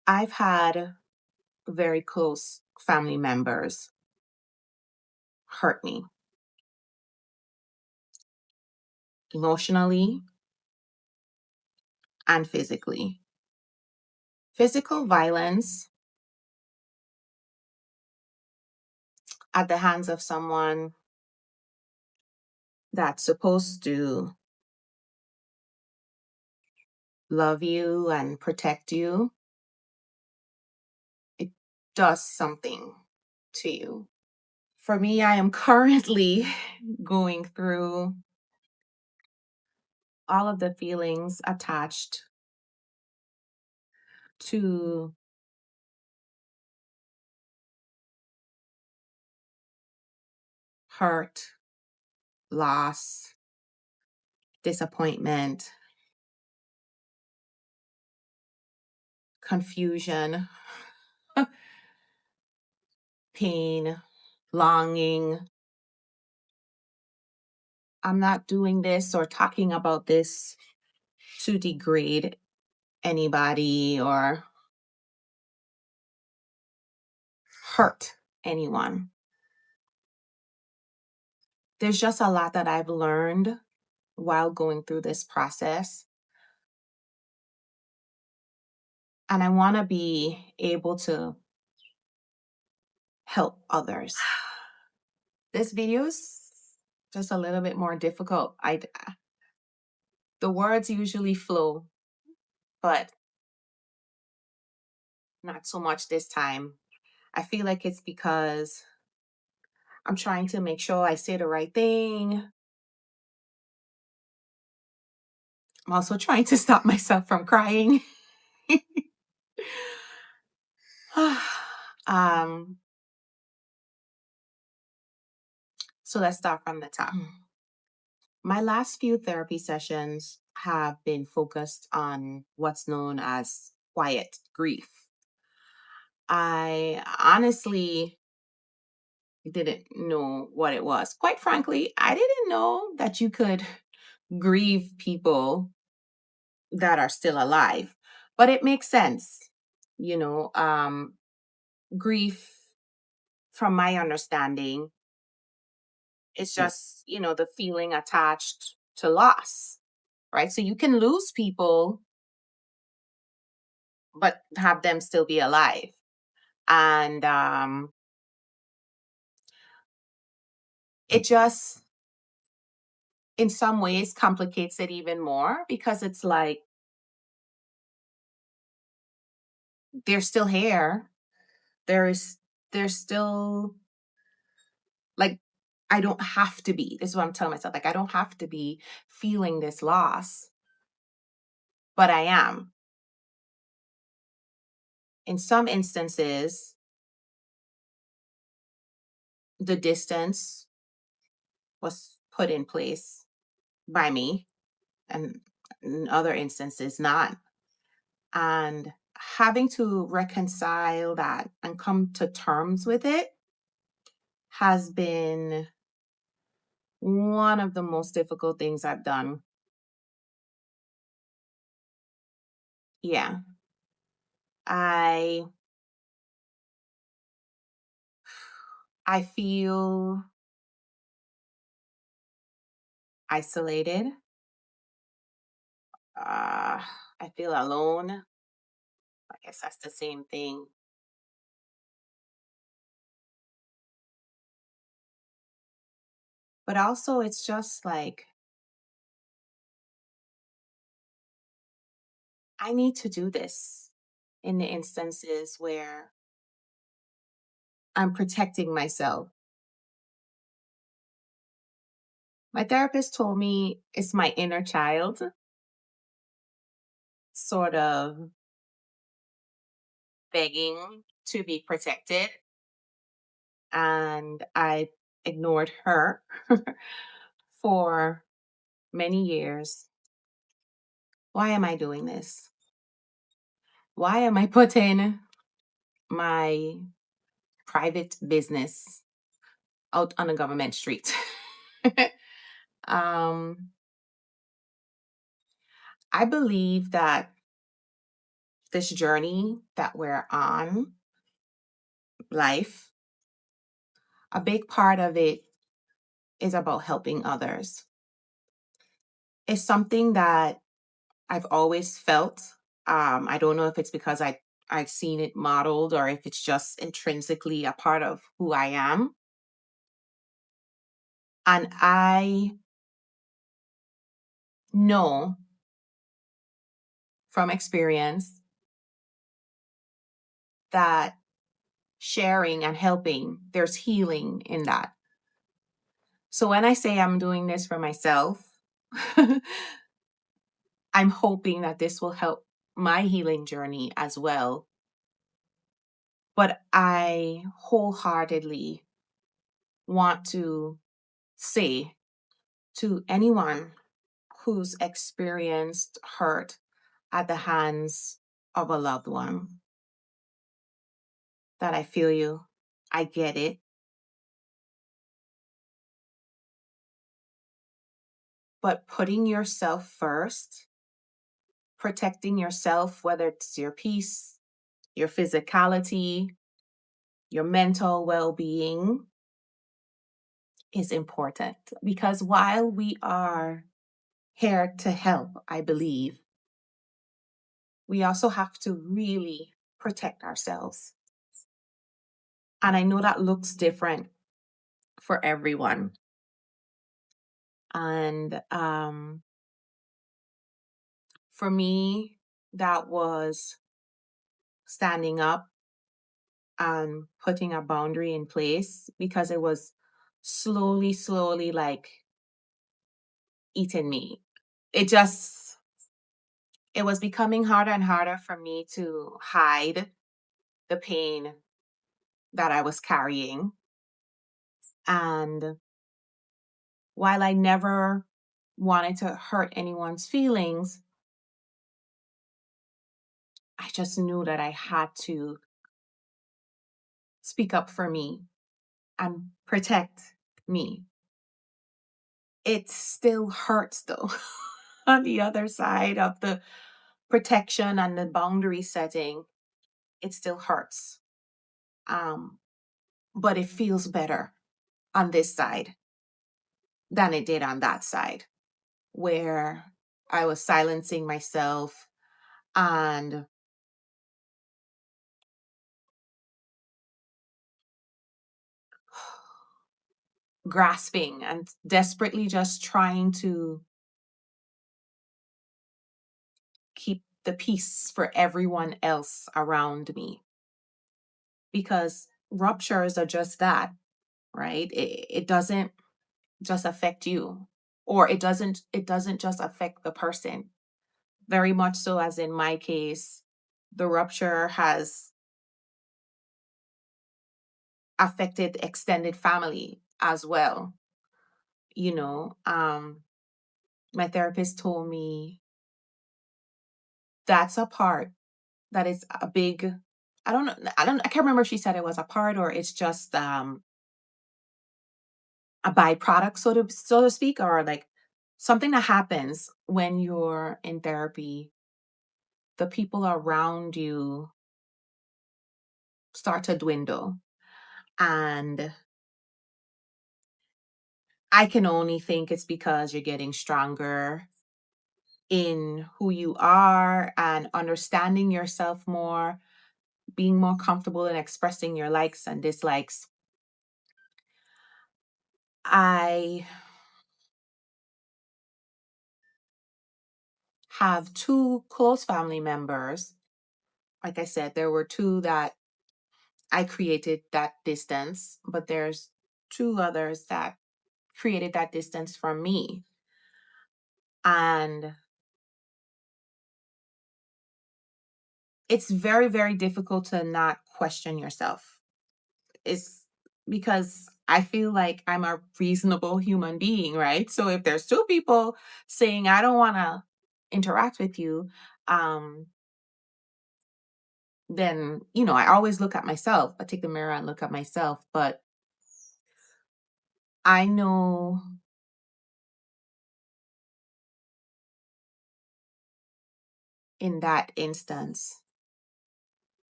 I've had very close family members hurt me emotionally and physically. Physical violence at the hands of someone that's supposed to love you and protect you, it does something to you. For me, I am currently going through all of the feelings attached to hurt, loss, disappointment, confusion, pain, longing. I'm not doing this or talking about this to degrade anybody or hurt anyone. There's just a lot that I've learned while going through this process. And I want to be able to help others. This video is just a little bit more difficult. The words usually flow, but not so much this time. I feel like it's because I'm trying to make sure I say the right thing. I'm also trying to stop myself from crying. um, so let's start from the top. My last few therapy sessions have been focused on what's known as quiet grief. I honestly didn't know what it was. Quite frankly, I didn't know that you could grieve people that are still alive, but it makes sense. You know, grief, from my understanding, is just, the feeling attached to loss, right? So you can lose people, but have them still be alive. And it just, in some ways, complicates it even more because it's like they're still here. There's still, like, I don't have to be. This is what I'm telling myself. Like, I don't have to be feeling this loss, but I am. In some instances, the distance was put in place by me, and in other instances, not. And having to reconcile that and come to terms with it has been one of the most difficult things I've done. Yeah. I I feel isolated. I feel alone. I guess that's the same thing. But also, it's just like I need to do this in the instances where I'm protecting myself. My therapist told me it's my inner child sort of begging to be protected. And I ignored her for many years. Why am I doing this? Why am I putting my private business out on a government street? um, I believe that this journey that we're on, life, a big part of it is about helping others. It's something that I've always felt. I don't know if it's because I've seen it modeled or if it's just intrinsically a part of who I am. And I know from experience that sharing and helping, there's healing in that. So when I say I'm doing this for myself, I'm hoping that this will help my healing journey as well. But I wholeheartedly want to say to anyone who's experienced hurt at the hands of a loved one that I feel you. I get it. But putting yourself first, protecting yourself, whether it's your peace, your physicality, your mental well being, is important. Because while we are here to help, I believe, we also have to really protect ourselves. And I know that looks different for everyone. And for me, that was standing up and putting a boundary in place because it was slowly, slowly like eating me. It just, it was becoming harder and harder for me to hide the pain that I was carrying. And while I never wanted to hurt anyone's feelings, I just knew that I had to speak up for me and protect me. It still hurts though. On the other side of the protection and the boundary setting, it still hurts. Um, but it feels better on this side than it did on that side, where I was silencing myself and grasping and desperately just trying to keep the peace for everyone else around me. Because ruptures are just that, right? It doesn't just affect you, or it doesn't just affect the person. Very much so, as in my case, the rupture has affected extended family as well. You know, my therapist told me that's a part that is a big, I don't know, I can't remember if she said it was a part or it's just a byproduct, so to speak, or like something that happens when you're in therapy. The people around you start to dwindle. And I can only think it's because you're getting stronger in who you are and understanding yourself more, being more comfortable in expressing your likes and dislikes. I have two close family members. Like I said, there were two that I created that distance, but there's two others that created that distance from me. And it's very, very difficult to not question yourself. It's because I feel like I'm a reasonable human being, right? So if there's two people saying, I don't want to interact with you, um, then, I always look at myself. I take the mirror and look at myself. But I know in that instance,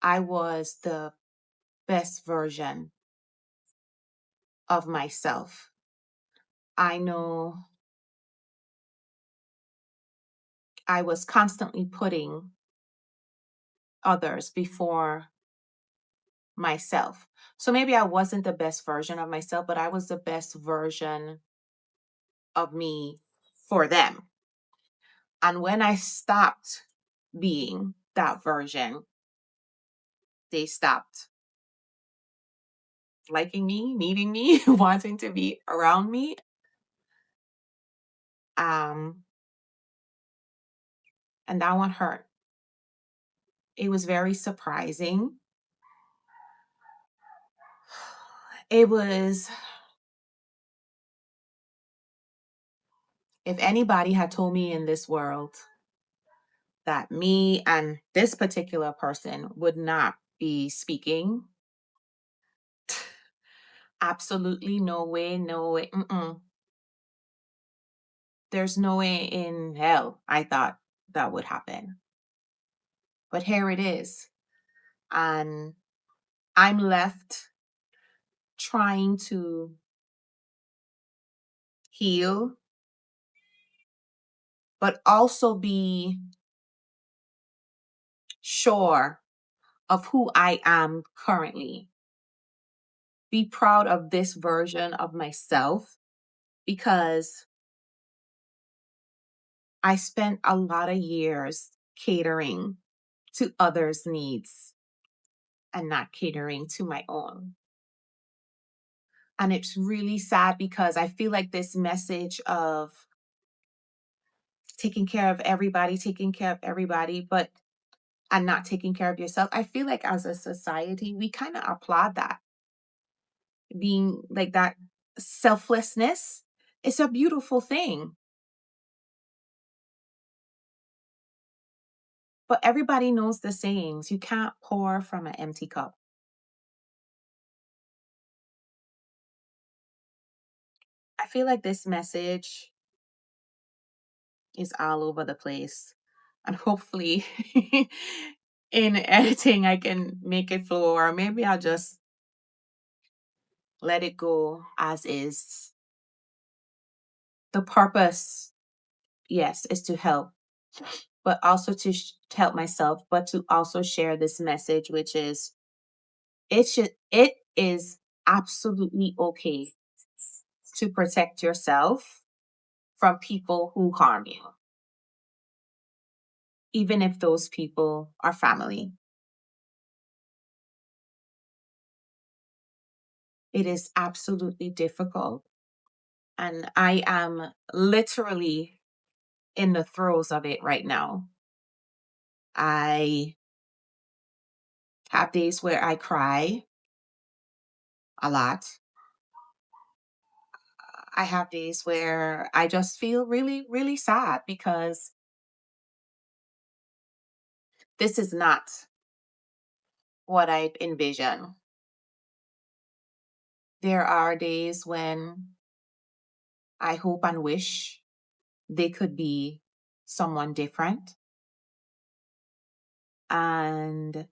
I was the best version of myself. I know I was constantly putting others before myself. So maybe I wasn't the best version of myself, but I was the best version of me for them. And when I stopped being that version, they stopped liking me, needing me, wanting to be around me. Um, and that one hurt. It was very surprising. It was, if anybody had told me in this world that me and this particular person would not be speaking, absolutely no way, no way. There's no way in hell I thought that would happen. But here it is. And I'm left trying to heal, but also be sure of who I am currently. Be proud of this version of myself because I spent a lot of years catering to others' needs and not catering to my own. And it's really sad because I feel like this message of taking care of everybody, but and not taking care of yourself, I feel like as a society, we kind of applaud that. Being like that selflessness, it's a beautiful thing. But everybody knows the sayings. You can't pour from an empty cup. I feel like this message is all over the place. And hopefully in editing I can make it flow, or maybe I'll just let it go as is. The purpose, yes, is to help, but also to help myself, but to also share this message, which is it is absolutely okay to protect yourself from people who harm you, even if those people are family. It is absolutely difficult. And I am literally in the throes of it right now. I have days where I cry a lot. I have days where I just feel really, really sad because this is not what I envision. There are days when I hope and wish they could be someone different. And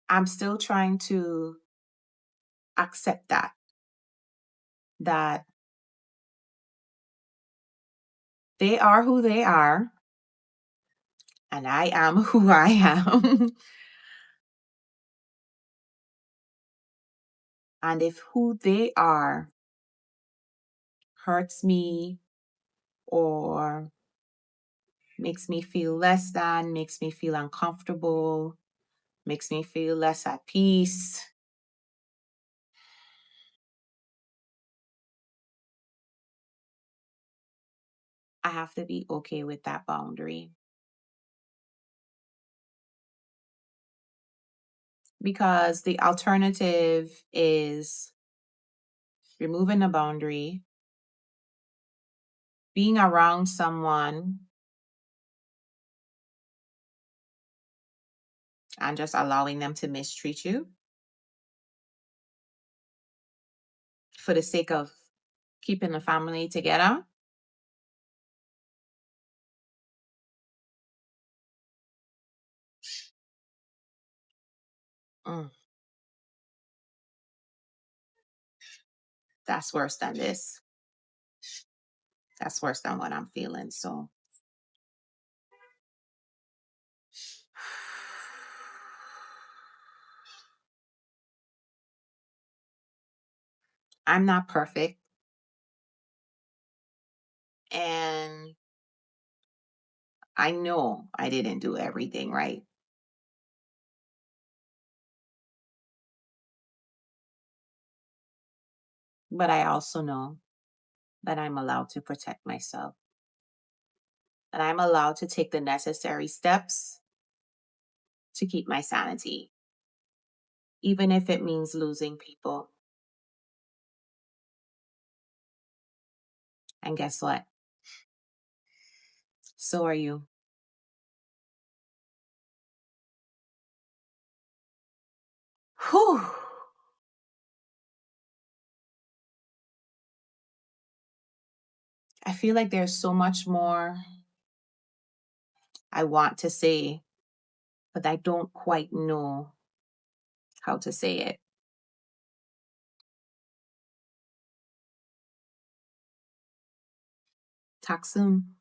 I'm still trying to accept that they are who they are, and I am who I am. And if who they are hurts me or makes me feel less than, makes me feel uncomfortable, makes me feel less at peace, I have to be okay with that boundary. Because the alternative is removing the boundary, being around someone, and just allowing them to mistreat you for the sake of keeping the family together. Mm, that's worse than this. That's worse than what I'm feeling. So I'm not perfect. And I know I didn't do everything right. But I also know that I'm allowed to protect myself, that I'm allowed to take the necessary steps to keep my sanity, even if it means losing people. And guess what? So are you. Whew. I feel like there's so much more I want to say, but I don't quite know how to say it. Talk soon.